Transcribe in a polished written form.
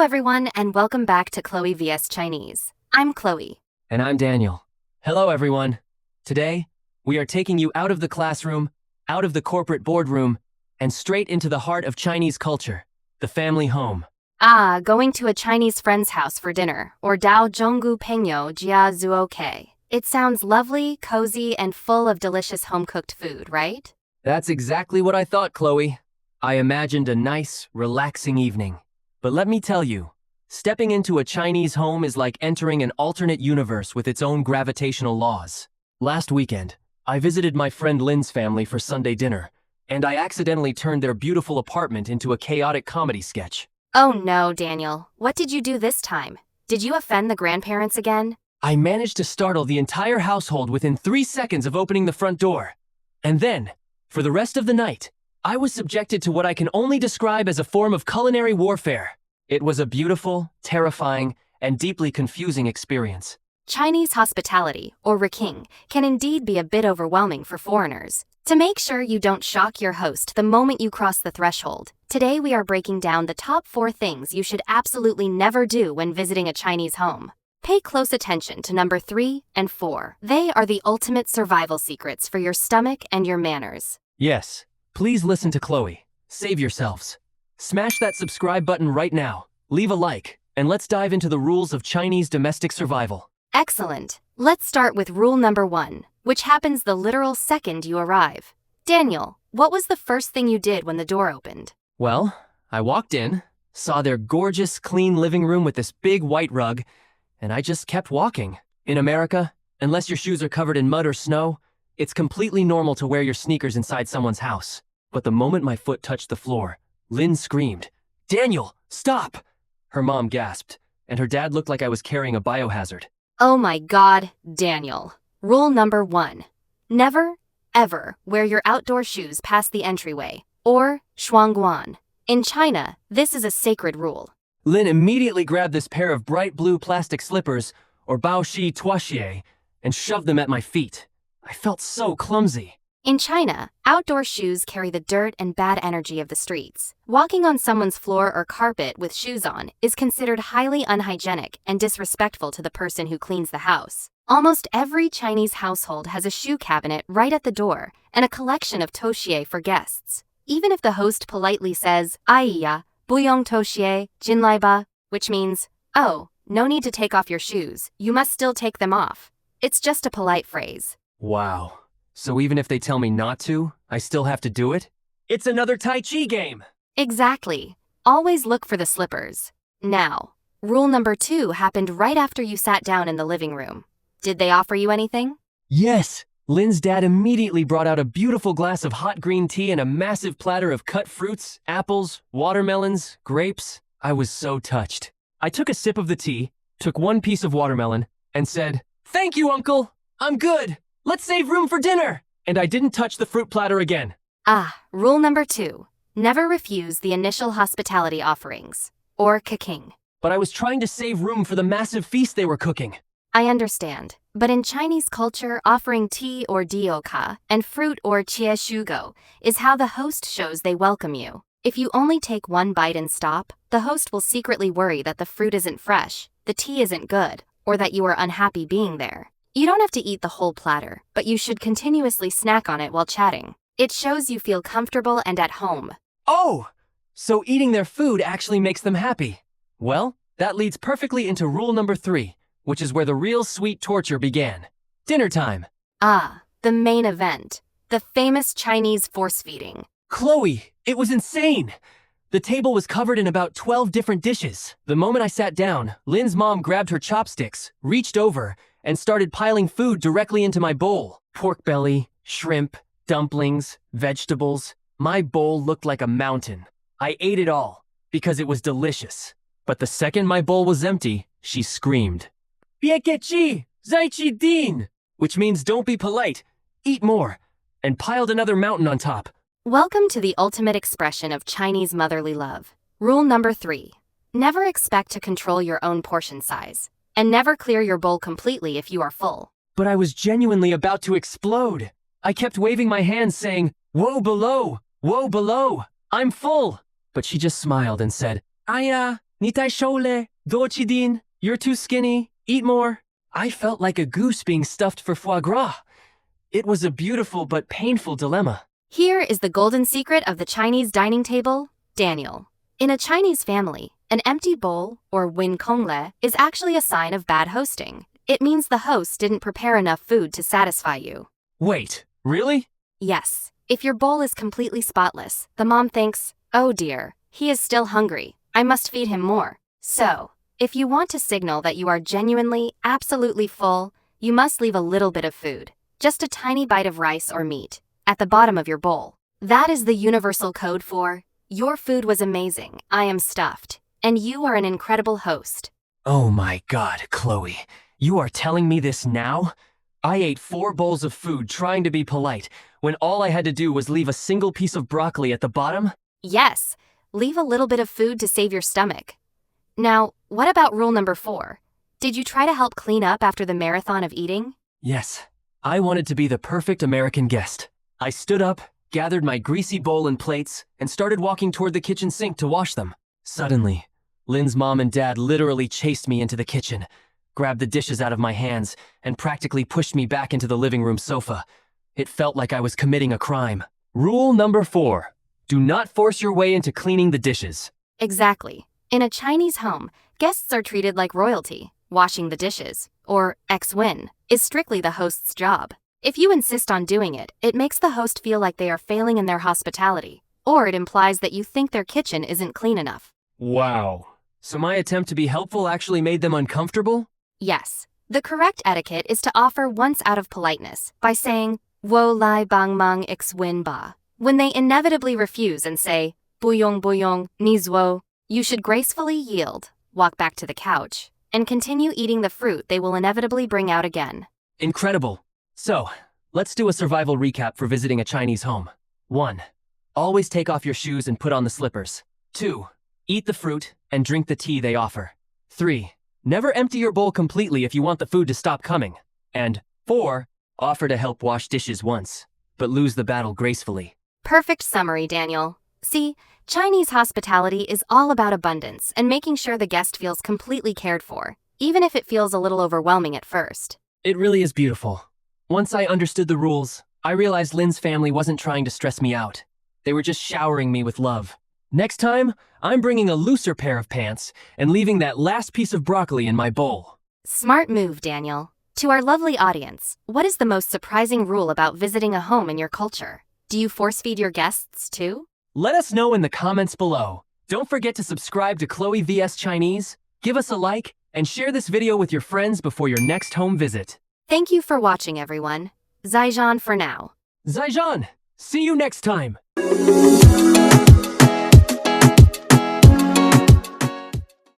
everyone, and welcome back to Chloe vs Chinese. I'm Chloe. And I'm Daniel. Hello, everyone. Today, we are taking you out of the classroom, out of the corporate boardroom, and straight into the heart of Chinese culture, the family home. Going to a Chinese friend's house for dinner, or Dao Zhonggu Pengyou Jia Zuoke. It sounds lovely, cozy, and full of delicious home-cooked food, right? That's exactly what I thought, Chloe. I imagined a nice, relaxing evening. But let me tell you, stepping into a Chinese home is like entering an alternate universe with its own gravitational laws. Last weekend, I visited my friend Lynn's family for Sunday dinner, and I accidentally turned their beautiful apartment into a chaotic comedy sketch. Oh no, Daniel. What did you do this time? Did you offend the grandparents again? I managed to startle the entire household within 3 seconds of opening the front door. And then, for the rest of the night, I was subjected to what I can only describe as a form of culinary warfare. It was a beautiful, terrifying, and deeply confusing experience. Chinese hospitality, or riking, can indeed be a bit overwhelming for foreigners. To make sure you don't shock your host the moment you cross the threshold, today we are breaking down the top 4 things you should absolutely never do when visiting a Chinese home. Pay close attention to number 3 and 4. They are the ultimate survival secrets for your stomach and your manners. Yes, please listen to Chloe. Save yourselves. Smash that subscribe button right now, leave a like, and let's dive into the rules of Chinese domestic survival. Excellent. Let's start with rule number 1, which happens the literal second you arrive. Daniel, what was the first thing you did when the door opened? Well, I walked in, saw their gorgeous, clean living room with this big white rug, and I just kept walking. In America, unless your shoes are covered in mud or snow, it's completely normal to wear your sneakers inside someone's house. But the moment my foot touched the floor, Lynn screamed, "Daniel, stop!" Her mom gasped, and her dad looked like I was carrying a biohazard. Oh my God, Daniel. Rule number 1. Never, ever wear your outdoor shoes past the entryway, or shuangguan. In China, this is a sacred rule. Lynn immediately grabbed this pair of bright blue plastic slippers, or baoshi tuaxie, and shoved them at my feet. I felt so clumsy. In China, outdoor shoes carry the dirt and bad energy of the streets. Walking on someone's floor or carpet with shoes on is considered highly unhygienic and disrespectful to the person who cleans the house. Almost every Chinese household has a shoe cabinet right at the door and a collection of toxie for guests. Even if the host politely says, "Aiya, buyong toxie, jinlai ba," which means, "Oh, no need to take off your shoes, you must still take them off." It's just a polite phrase. Wow. So even if they tell me not to, I still have to do it? It's another Tai Chi game! Exactly. Always look for the slippers. Now, rule number 2 happened right after you sat down in the living room. Did they offer you anything? Yes! Lynn's dad immediately brought out a beautiful glass of hot green tea and a massive platter of cut fruits, apples, watermelons, grapes. I was so touched. I took a sip of the tea, took one piece of watermelon, and said, "Thank you, Uncle! I'm good! Let's save room for dinner!" And I didn't touch the fruit platter again. Rule number 2. Never refuse the initial hospitality offerings, or kaking. But I was trying to save room for the massive feast they were cooking. I understand, but in Chinese culture, offering tea or dioka and fruit or chia shugo is how the host shows they welcome you. If you only take one bite and stop, the host will secretly worry that the fruit isn't fresh, the tea isn't good, or that you are unhappy being there. You don't have to eat the whole platter, but you should continuously snack on it while chatting. It shows you feel comfortable and at home. Oh! So eating their food actually makes them happy. Well, that leads perfectly into rule number 3, which is where the real sweet torture began. Dinner time. The main event. The famous Chinese force-feeding. Chloe, it was insane! The table was covered in about 12 different dishes. The moment I sat down, Lynn's mom grabbed her chopsticks, reached over, and started piling food directly into my bowl. Pork belly, shrimp, dumplings, vegetables. My bowl looked like a mountain. I ate it all, because it was delicious. But the second my bowl was empty, she screamed, "Biekechi, zaichi din," which means don't be polite, eat more, and piled another mountain on top. Welcome to the ultimate expression of Chinese motherly love. Rule number 3. Never expect to control your own portion size. And never clear your bowl completely if you are full. But I was genuinely about to explode. I kept waving my hands saying, "Whoa below, I'm full." But she just smiled and said, "Aya, Nitai shole, dochidin, you're too skinny, eat more. I felt like a goose being stuffed for foie gras. It was a beautiful but painful dilemma. Here is the golden secret of the Chinese dining table, Daniel. In a Chinese family, an empty bowl, or win kongle, is actually a sign of bad hosting. It means the host didn't prepare enough food to satisfy you. Wait, really? Yes, if your bowl is completely spotless, the mom thinks, oh dear, he is still hungry, I must feed him more. So, if you want to signal that you are genuinely, absolutely full, you must leave a little bit of food, just a tiny bite of rice or meat, at the bottom of your bowl. That is the universal code for, your food was amazing, I am stuffed, and you are an incredible host. Oh my God, Chloe. You are telling me this now? I ate 4 bowls of food trying to be polite, when all I had to do was leave a single piece of broccoli at the bottom? Yes, leave a little bit of food to save your stomach. Now, what about rule number 4? Did you try to help clean up after the marathon of eating? Yes, I wanted to be the perfect American guest. I stood up, gathered my greasy bowl and plates, and started walking toward the kitchen sink to wash them. Suddenly, Lynn's mom and dad literally chased me into the kitchen, grabbed the dishes out of my hands, and practically pushed me back into the living room sofa. It felt like I was committing a crime. Rule number 4. Do not force your way into cleaning the dishes. Exactly. In a Chinese home, guests are treated like royalty. Washing the dishes, or ex-win, is strictly the host's job. If you insist on doing it, it makes the host feel like they are failing in their hospitality, or it implies that you think their kitchen isn't clean enough. Wow. So my attempt to be helpful actually made them uncomfortable? Yes. The correct etiquette is to offer once out of politeness by saying, wo lai bang mang ex-win ba. When they inevitably refuse and say, buyong ni zuo, you should gracefully yield, walk back to the couch, and continue eating the fruit they will inevitably bring out again. Incredible. So, let's do a survival recap for visiting a Chinese home. 1. Always take off your shoes and put on the slippers. 2. Eat the fruit and drink the tea they offer. 3. Never empty your bowl completely if you want the food to stop coming. And 4. Offer to help wash dishes once, but lose the battle gracefully. Perfect summary, Daniel. See, Chinese hospitality is all about abundance and making sure the guest feels completely cared for, even if it feels a little overwhelming at first. It really is beautiful. Once I understood the rules, I realized Lynn's family wasn't trying to stress me out. They were just showering me with love. Next time, I'm bringing a looser pair of pants and leaving that last piece of broccoli in my bowl. Smart move, Daniel. To our lovely audience, what is the most surprising rule about visiting a home in your culture? Do you force-feed your guests too? Let us know in the comments below. Don't forget to subscribe to Chloe vs Chinese, give us a like, and share this video with your friends before your next home visit. Thank you for watching, everyone. Zaijian for now. Zaijian! See you next time!